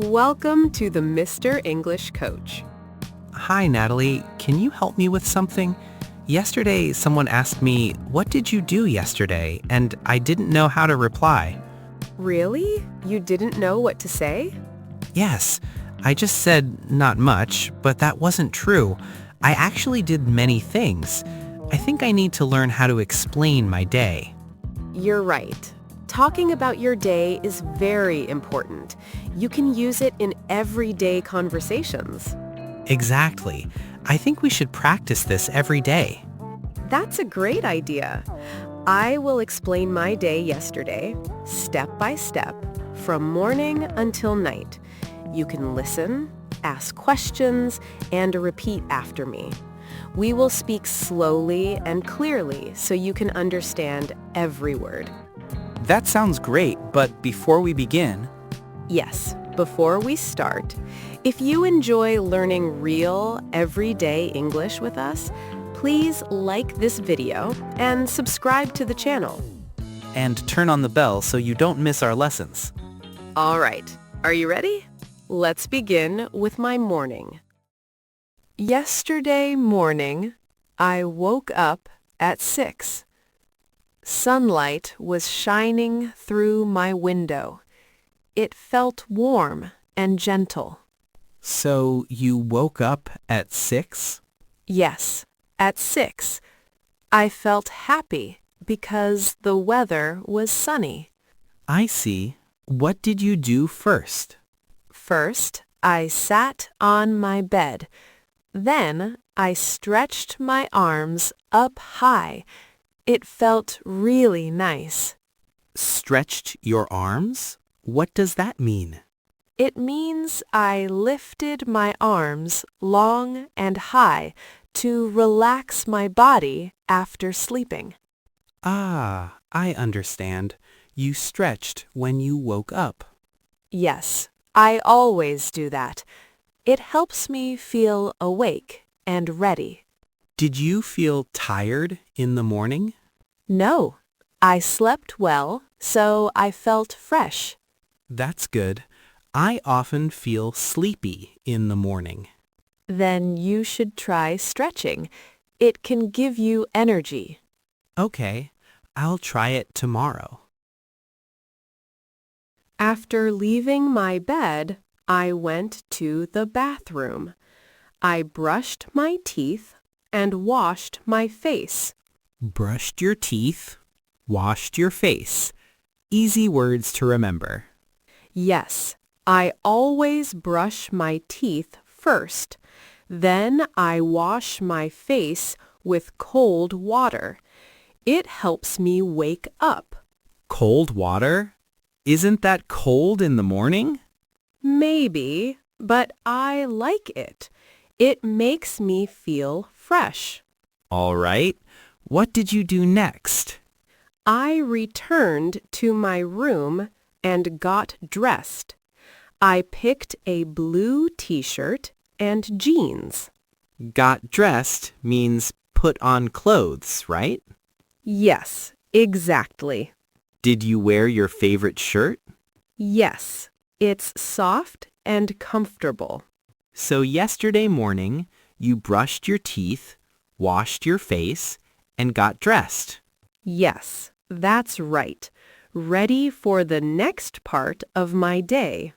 Welcome to the Mr. English Coach. Hi, Natalie. Can you help me with something? Yesterday, someone asked me, "What did you do yesterday?" And I didn't know how to reply. Really? You didn't know what to say? Yes, I just said not much, but that wasn't true. I actually did many things. I think I need to learn how to explain my day. You're right. Talking about your day is very important. You can use it in everyday conversations. Exactly. I think we should practice this every day. That's a great idea. I will explain my day yesterday, step by step, from morning until night. You can listen, ask questions, and repeat after me. We will speak slowly and clearly so you can understand every word. That sounds great, but before we begin, Yes, before we start, if you enjoy learning real, everyday English with us, please like this video and subscribe to the channel. and turn on the bell so you don't miss our lessons. All right, are you ready? Let's begin with my morning. Yesterday morning, I woke up at 6. Sunlight was shining through my window. It felt warm and gentle. So you woke up at 6? Yes, at 6. I felt happy because the weather was sunny. I see. What did you do first? First, I sat on my bed. Then I stretched my arms up high. It felt really nice. Stretched your arms? What does that mean? It means I lifted my arms long and high to relax my body after sleeping. Ah, I understand. You stretched when you woke up. Yes, I always do that. It helps me feel awake and ready. Did you feel tired in the morning? No, I slept well, so I felt fresh. That's good. I often feel sleepy in the morning. Then you should try stretching. It can give you energy. Okay, I'll try it tomorrow. After leaving my bed, I went to the bathroom. I brushed my teeth and washed my face. Brushed your teeth, washed your face. Easy words to remember. Yes, I always brush my teeth first. Then I wash my face with cold water. It helps me wake up. Cold water? Isn't that cold in the morning? Maybe, but I like it. It makes me feel fresh. All right. What did you do next? I returned to my room and got dressed. I picked a blue t-shirt and jeans. Got dressed means put on clothes, right? Yes, exactly. Did you wear your favorite shirt? Yes, it's soft and comfortable. So yesterday morning, you brushed your teeth, washed your face, and got dressed. Yes, that's right. Ready for the next part of my day.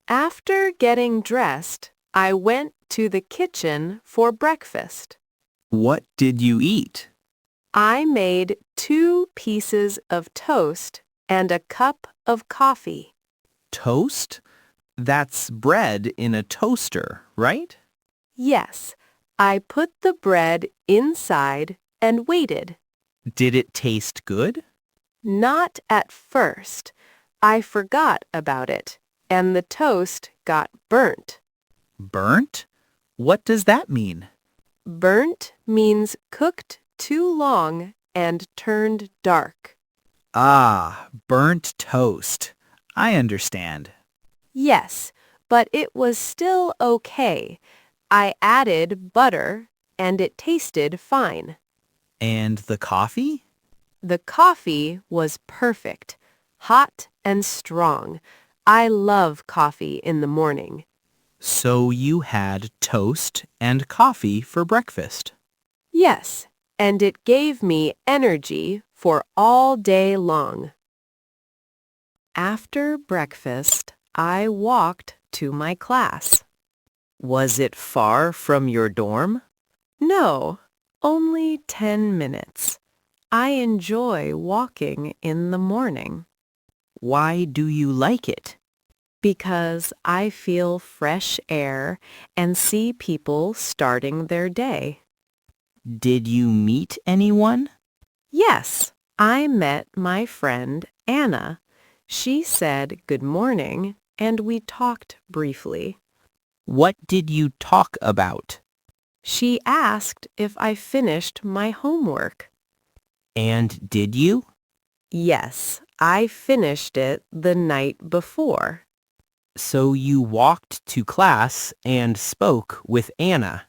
After getting dressed, I went to the kitchen for breakfast. What did you eat? I made 2 pieces of toast and a cup of coffee. Toast? That's bread in a toaster, right? Yes, I put the bread inside and waited. Did it taste good? Not at first. I forgot about it, and the toast got burnt. Burnt? What does that mean? Burnt means cooked too long and turned dark. Ah, burnt toast. I understand. Yes, but it was still okay. I added butter, and it tasted fine. And the coffee? The coffee was perfect, hot and strong. I love coffee in the morning. So you had toast and coffee for breakfast. Yes, and it gave me energy for all day long. After breakfast, I walked to my class. Was it far from your dorm? No, only 10 minutes. I enjoy walking in the morning Why do you like it? because I feel fresh air and see people starting their day. Did you meet anyone? Yes, I met my friend Anna. She said good morning and we talked briefly. What did you talk about? She asked if I finished my homework. And did you? Yes, I finished it the night before. So you walked to class and spoke with Anna.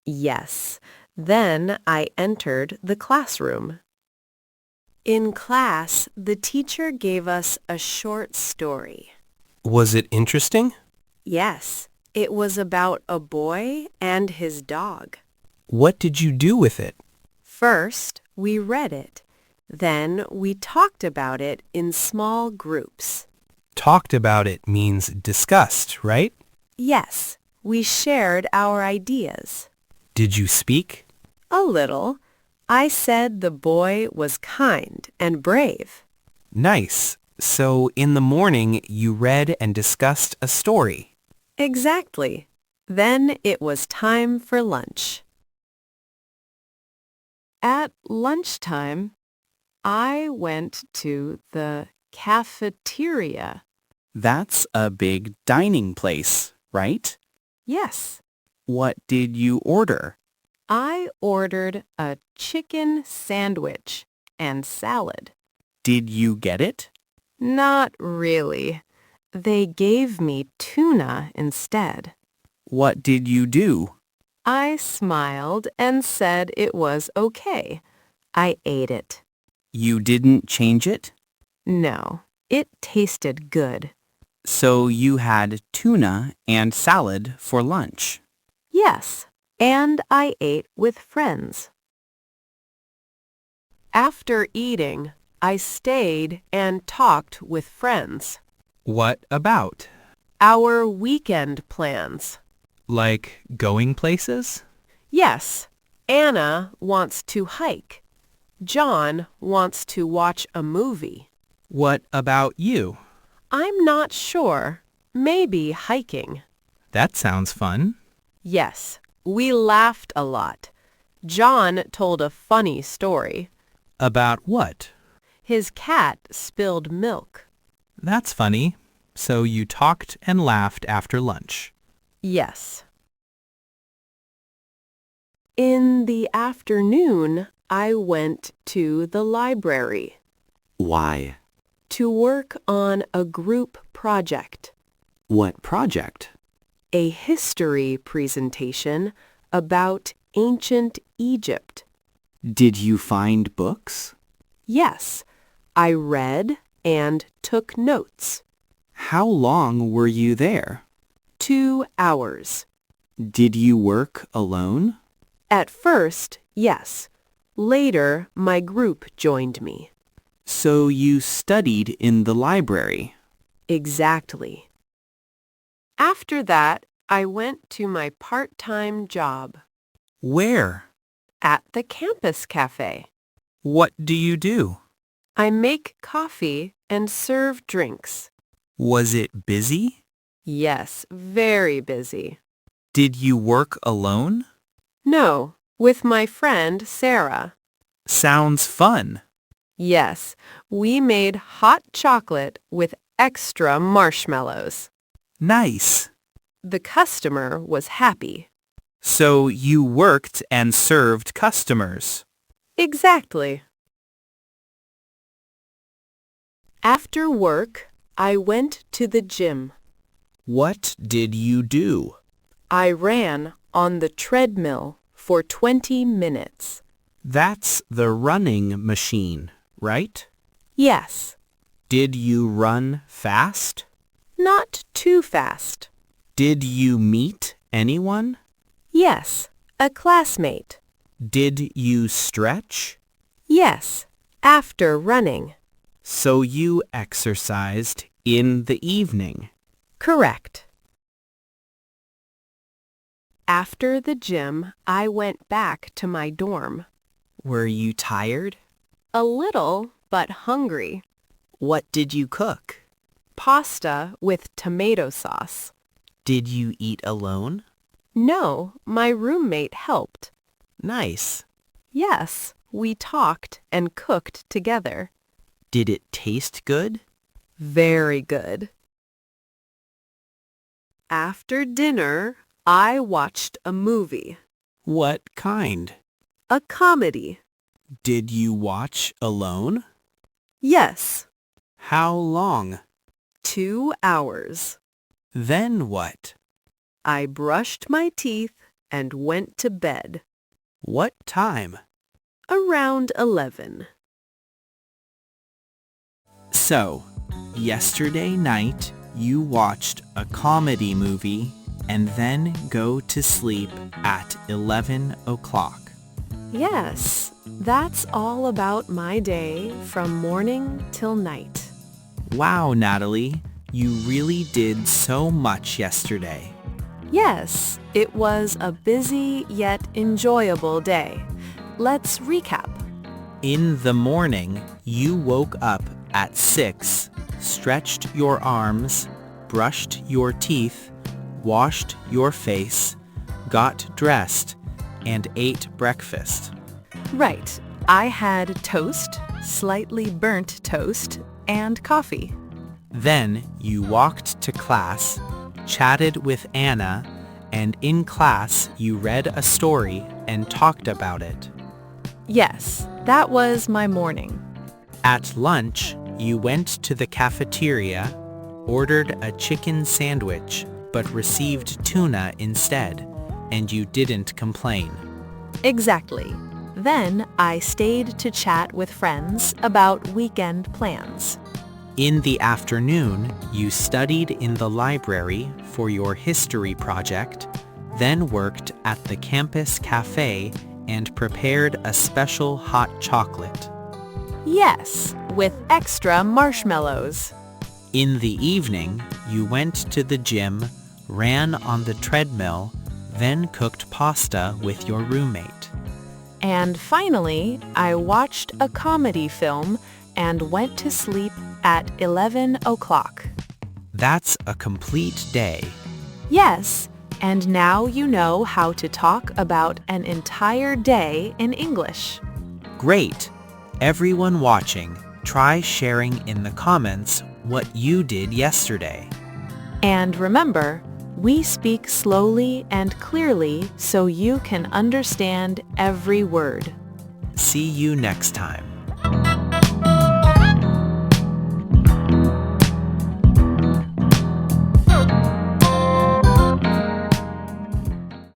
Yes, then I entered the classroom. In class, the teacher gave us a short story. Was it interesting? Yes, it was about a boy and his dog. What did you do with it? First, we read it. Then we talked about it in small groups. Talked about it means discussed, right? Yes, we shared our ideas. Did you speak? A little. I said the boy was kind and brave. Nice. So in the morning, you read and discussed a story. Exactly. Then it was time for lunch. At lunchtime, I went to the cafeteria. That's a big dining place, right? Yes, What did you order? I ordered a chicken sandwich and salad. Did you get it? Not really. They gave me tuna instead. What did you do? I smiled and said it was okay. I ate it. You didn't change it? No, it tasted good. So you had tuna and salad for lunch. Yes, and I ate with friends. After eating, I stayed and talked with friends. What about? Our weekend plans. Like going places? Yes, Anna wants to hike. John wants to watch a movie. What about you? I'm not sure. Maybe hiking. That sounds fun. Yes, we laughed a lot. John told a funny story. About what? His cat spilled milk. That's funny. So you talked and laughed after lunch. Yes. In the afternoon, I went to the library Why? to work on a group project, What project? a history presentation about ancient Egypt. Did you find books? Yes, I read and took notes. How long were you there? 2 hours. Did you work alone? At first, yes. Later, my group joined me. So you studied in the library. Exactly. After that, I went to my part-time job Where? at the campus cafe. What do you do? I make coffee and serve drinks. Was it busy? Yes, very busy. Did you work alone? No, with my friend Sarah. Sounds fun. Yes, we made hot chocolate with extra marshmallows. Nice. The customer was happy. So you worked and served customers. Exactly. After work, I went to the gym. What did you do? I ran on the treadmill for 20 minutes. That's the running machine, right? Yes. Did you run fast? Not too fast. Did you meet anyone? Yes, a classmate. Did you stretch? Yes, after running. So you exercised in the evening. Correct. After the gym, I went back to my dorm. Were you tired? A little, but hungry. What did you cook? Pasta with tomato sauce. Did you eat alone? No, my roommate helped. Nice. Yes, we talked and cooked together. Did it taste good? Very good. After dinner, I watched a movie. What kind? A comedy. Did you watch alone? Yes, How long? 2 hours. Then what? I brushed my teeth and went to bed. What time? Around 11. So, yesterday night you watched a comedy movie and then go to sleep at 11 o'clock. Yes, that's all about my day from morning till night. Wow, Natalie, you really did so much yesterday. Yes, it was a busy yet enjoyable day. Let's recap. In the morning, you woke up at 6, stretched your arms, brushed your teeth, washed your face, got dressed, and ate breakfast. Right, I had toast, slightly burnt toast, and coffee. Then you walked to class, chatted with Anna, and in class you read a story and talked about it. Yes, that was my morning. At lunch, you went to the cafeteria, ordered a chicken sandwich, but received tuna instead, and you didn't complain. Exactly. Then I stayed to chat with friends about weekend plans. In the afternoon, you studied in the library for your history project, then worked at the campus cafe and prepared a special hot chocolate. Yes, with extra marshmallows. In the evening, you went to the gym, ran on the treadmill, then cooked pasta with your roommate. And finally, I watched a comedy film and went to sleep at 11 o'clock. That's a complete day. Yes, and now you know how to talk about an entire day in English. Great! Everyone watching, try sharing in the comments what you did yesterday. And remember, we speak slowly and clearly so you can understand every word. See you next time.